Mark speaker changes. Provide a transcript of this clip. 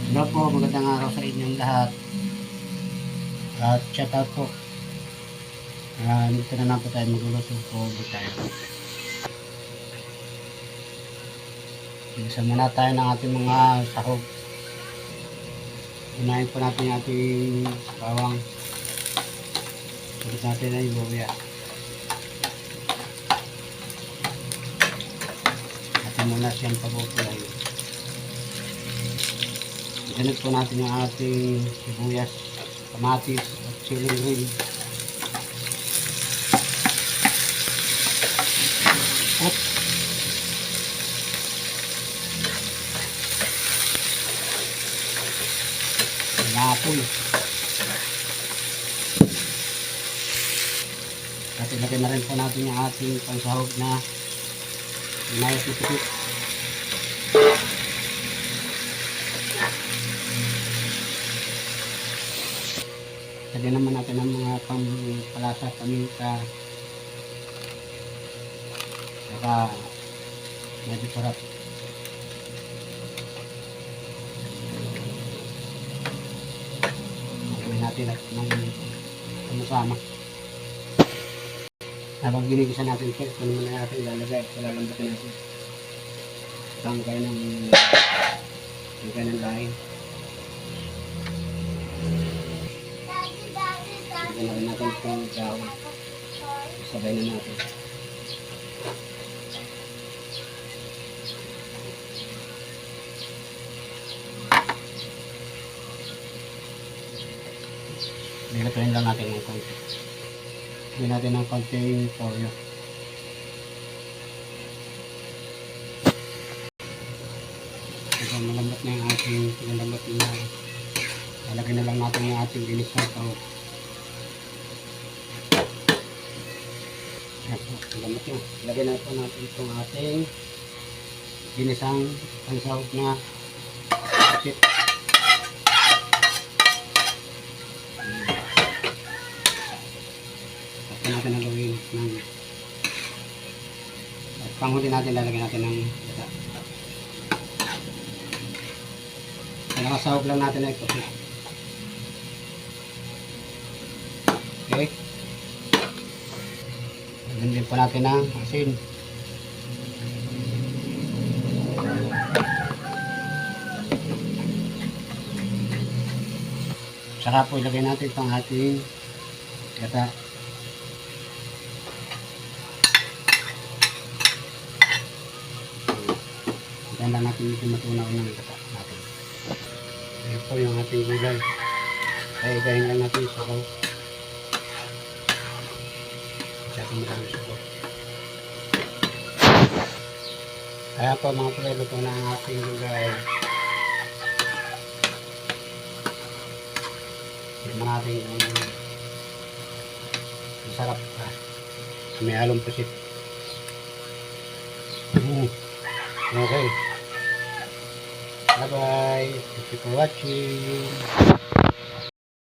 Speaker 1: Hello po, magandang araw sa inyong lahat. At shout out po. Dito na lang po tayo maglulusog po ulit tayo. Isa muna tayo ng ating mga sahog. Unahin po natin yung ating bawang. Ulit natin na yung luya. Natin muna siyang pagpupulay. Ganit po natin yung ating sibuyas, kamatis, at chili green. At pinapol. At ilagay na rin po natin yung ating pansahog na inayos na sikip. Lagyan naman natin ang mga pampalasa, paminta. Saka medyo sarap. Lagyan natin at ng sama. Habang ginigisa natin ito, ito naman natin ilalagay. Ilalambatin natin. Tangkay ng laing. Lagyan natin itong gawin. Sabay na natin. Nilatuin lang natin ng konti. Lagyan natin ng konting toyo. Ito malambot na yung ating pinalambot na. Lalagyan na lang natin yung ating ginis na ito. Malambot na. Lagyan na po natin itong ating ginisang pansahog na chip. Natin ang gawin ng at panghuli natin lalagyan natin ng gata. Nakasahog lang natin na ito. Okay, lagyan din po natin ng asin. Saka po ilagay natin itong ating gata. Lang natin ito matunaw ng gata natin. Ayan po yung ating gulay. Kaya gahin lang natin yung sabaw. Masyado marami sabaw. Kaya po mga pala, luto na ang ating gulay. Tignan natin yung masarap pa. May halong pusit. Okay. Bye bye. Thank you for watching.